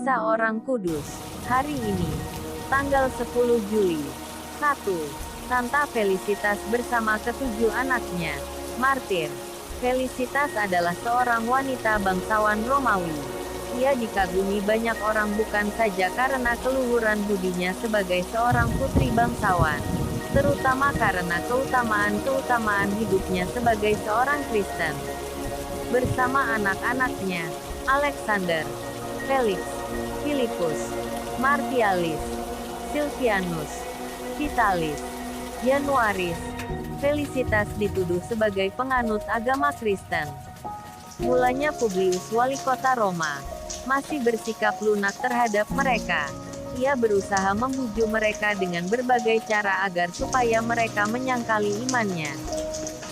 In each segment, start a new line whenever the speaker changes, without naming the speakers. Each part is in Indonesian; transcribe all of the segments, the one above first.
Kisah Orang Kudus. Hari ini, tanggal 10 Juli. 1. Santa Felicitas bersama ketujuh anaknya. Martir. Felicitas adalah seorang wanita bangsawan Romawi. Ia dikagumi banyak orang bukan saja karena keluhuran budinya sebagai seorang putri bangsawan, terutama karena keutamaan-keutamaan hidupnya sebagai seorang Kristen. Bersama anak-anaknya, Alexander, Felix, Philippus, Martialis, Silvianus, Vitalis, Januaris, Felicitas dituduh sebagai penganut agama Kristen. Mulanya Publius wali kota Roma masih bersikap lunak terhadap mereka. Ia berusaha membujuk mereka dengan berbagai cara agar supaya mereka menyangkali imannya.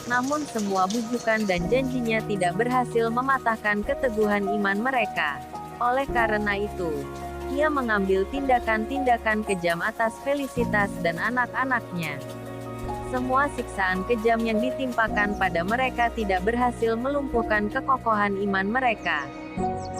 Namun semua bujukan dan janjinya tidak berhasil mematahkan keteguhan iman mereka. Oleh karena itu, ia mengambil tindakan-tindakan kejam atas Felicitas dan anak-anaknya. Semua siksaan kejam yang ditimpakan pada mereka tidak berhasil melumpuhkan kekokohan iman mereka.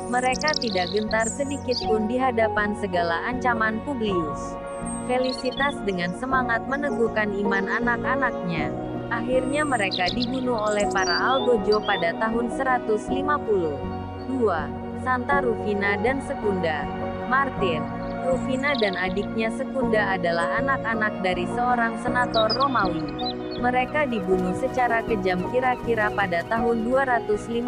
Mereka tidak gentar sedikit pun di hadapan segala ancaman Publius. Felicitas dengan semangat meneguhkan iman anak-anaknya. Akhirnya mereka dibunuh oleh para algojo pada tahun 150. 2. Santa Rufina dan Secunda. Martir. Rufina dan adiknya Secunda adalah anak-anak dari seorang senator Romawi. Mereka dibunuh secara kejam kira-kira pada tahun 257.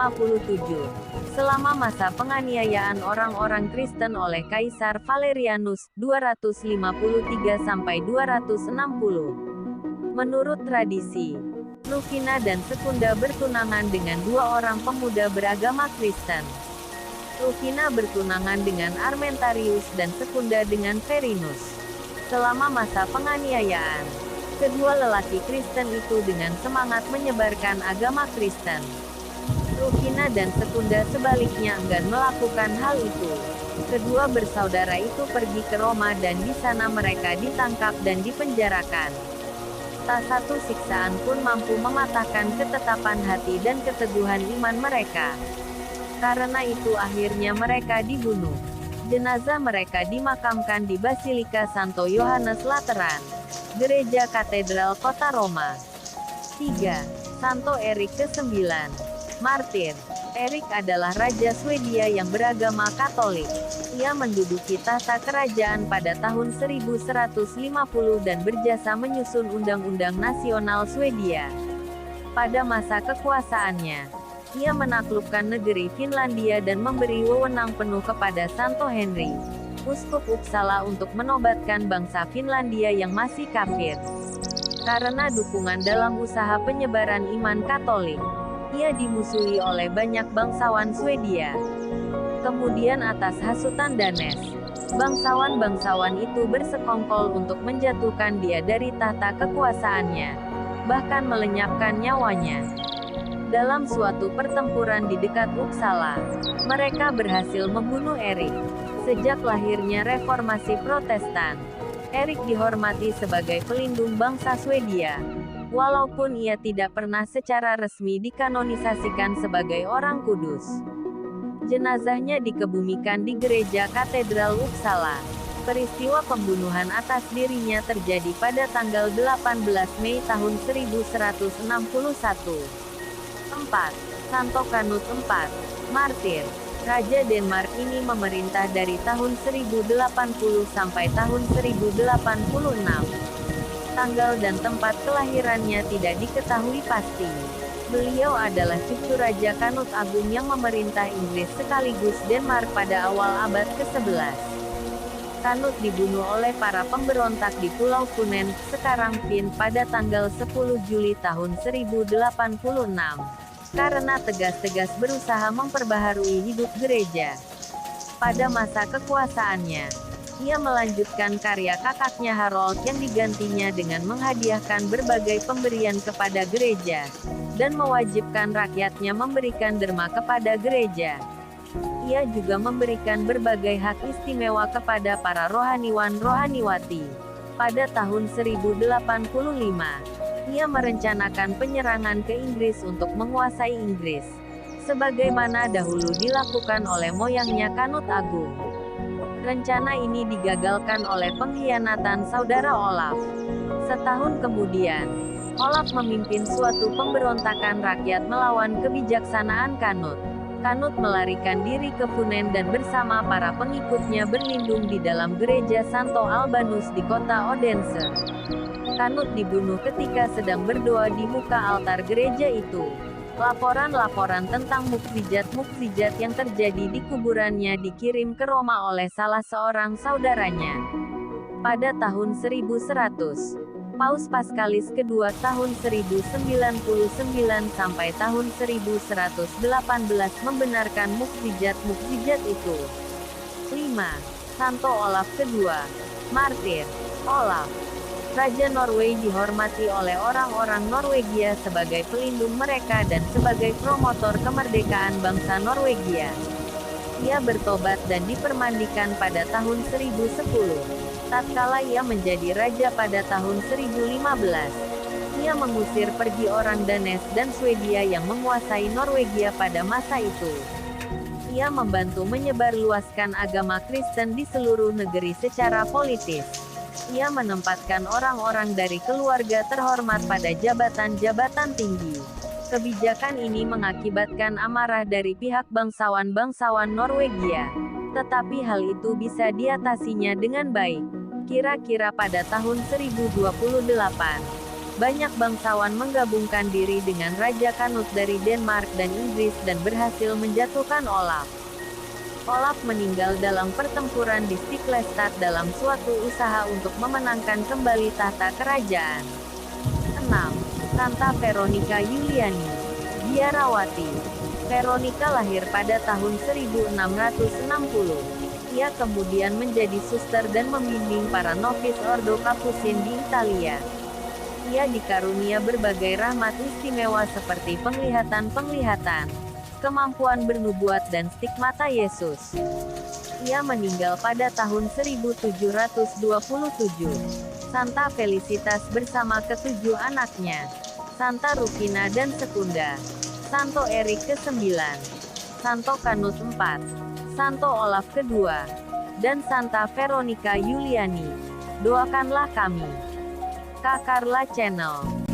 Selama masa penganiayaan orang-orang Kristen oleh Kaisar Valerianus, 253–260. Menurut tradisi, Rufina dan Secunda bertunangan dengan dua orang pemuda beragama Kristen. Rufina bertunangan dengan Armentarius dan Secunda dengan Verinus. Selama masa penganiayaan, kedua lelaki Kristen itu dengan semangat menyebarkan agama Kristen. Rufina dan Secunda sebaliknya enggan melakukan hal itu. Kedua bersaudara itu pergi ke Roma dan di sana mereka ditangkap dan dipenjarakan. Tak satu siksaan pun mampu mematahkan ketetapan hati dan keteguhan iman mereka. Karena itu akhirnya mereka dibunuh. Jenazah mereka dimakamkan di Basilika Santo Yohanes Lateran, Gereja Katedral Kota Roma. 3. Santo Erik ke-9. Martir. Erik adalah raja Swedia yang beragama Katolik. Ia menduduki tahta kerajaan pada tahun 1150 dan berjasa menyusun Undang-Undang Nasional Swedia. Pada masa kekuasaannya, ia menaklukkan negeri Finlandia dan memberi wewenang penuh kepada Santo Henry, Uskup Uppsala untuk menobatkan bangsa Finlandia yang masih kafir. Karena dukungan dalam usaha penyebaran iman Katolik, ia dimusuhi oleh banyak bangsawan Swedia. Kemudian atas hasutan Danes, bangsawan-bangsawan itu bersekongkol untuk menjatuhkan dia dari tahta kekuasaannya, bahkan melenyapkan nyawanya. Dalam suatu pertempuran di dekat Uppsala, mereka berhasil membunuh Erik. Sejak lahirnya reformasi Protestan, Erik dihormati sebagai pelindung bangsa Swedia. Walaupun ia tidak pernah secara resmi dikanonisasikan sebagai orang kudus. Jenazahnya dikebumikan di Gereja Katedral Uppsala. Peristiwa pembunuhan atas dirinya terjadi pada tanggal 18 Mei tahun 1161. 4. Santo Canut IV. Martir. Raja Denmark ini memerintah dari tahun 1080 sampai tahun 1086. Tanggal dan tempat kelahirannya tidak diketahui pasti. Beliau adalah cucu Raja Canut Agung yang memerintah Inggris sekaligus Denmark pada awal abad ke-11. Canut dibunuh oleh para pemberontak di Pulau Funen, sekarang Fin, pada tanggal 10 Juli tahun 1086. Karena tegas-tegas berusaha memperbaharui hidup gereja. Pada masa kekuasaannya, ia melanjutkan karya kakaknya Harold yang digantinya dengan menghadiahkan berbagai pemberian kepada gereja, dan mewajibkan rakyatnya memberikan derma kepada gereja. Ia juga memberikan berbagai hak istimewa kepada para rohaniwan-rohaniwati. Pada tahun 1085, ia merencanakan penyerangan ke Inggris untuk menguasai Inggris, sebagaimana dahulu dilakukan oleh moyangnya Canut Agung. Rencana ini digagalkan oleh pengkhianatan saudara Olaf. Setahun kemudian, Olaf memimpin suatu pemberontakan rakyat melawan kebijaksanaan Canute. Canute melarikan diri ke Funen dan bersama para pengikutnya berlindung di dalam gereja Santo Albanus di kota Odense. Canute dibunuh ketika sedang berdoa di muka altar gereja itu. Laporan-laporan tentang mukjizat-mukjizat yang terjadi di kuburannya dikirim ke Roma oleh salah seorang saudaranya. Pada tahun 1100, Paus Paskalis II tahun 1099 sampai tahun 1118 membenarkan mukjizat-mukjizat itu. 5. Santo Olaf II, martir. Olaf, Raja Norway dihormati oleh orang-orang Norwegia sebagai pelindung mereka dan sebagai promotor kemerdekaan bangsa Norwegia. Ia bertobat dan dipermandikan pada tahun 1010. Tatkala ia menjadi raja pada tahun 1015, ia mengusir pergi orang Danes dan Swedia yang menguasai Norwegia pada masa itu. Ia membantu menyebarluaskan agama Kristen di seluruh negeri secara politis. Ia menempatkan orang-orang dari keluarga terhormat pada jabatan-jabatan tinggi. Kebijakan ini mengakibatkan amarah dari pihak bangsawan-bangsawan Norwegia. Tetapi hal itu bisa diatasinya dengan baik. Kira-kira pada tahun 1028, banyak bangsawan menggabungkan diri dengan Raja Canute dari Denmark dan Inggris dan berhasil menjatuhkan Olaf. Olaf meninggal dalam pertempuran di Stiklestad dalam suatu usaha untuk memenangkan kembali tahta kerajaan. 6. Santa Veronica Juliani, biarawati. Veronica lahir pada tahun 1660. Ia kemudian menjadi suster dan membimbing para novis Ordo Capucin di Italia. Ia dikarunia berbagai rahmat istimewa seperti penglihatan-penglihatan, kemampuan bernubuat dan stigmata Yesus. Ia meninggal pada tahun 1727. Santa Felicitas bersama ketujuh anaknya, Santa Rufina dan Secunda, Santo Erik ke-9, Santo Canute IV, Santo Olaf II, dan Santa Veronica Juliani. Doakanlah kami. Kak Carla Channel.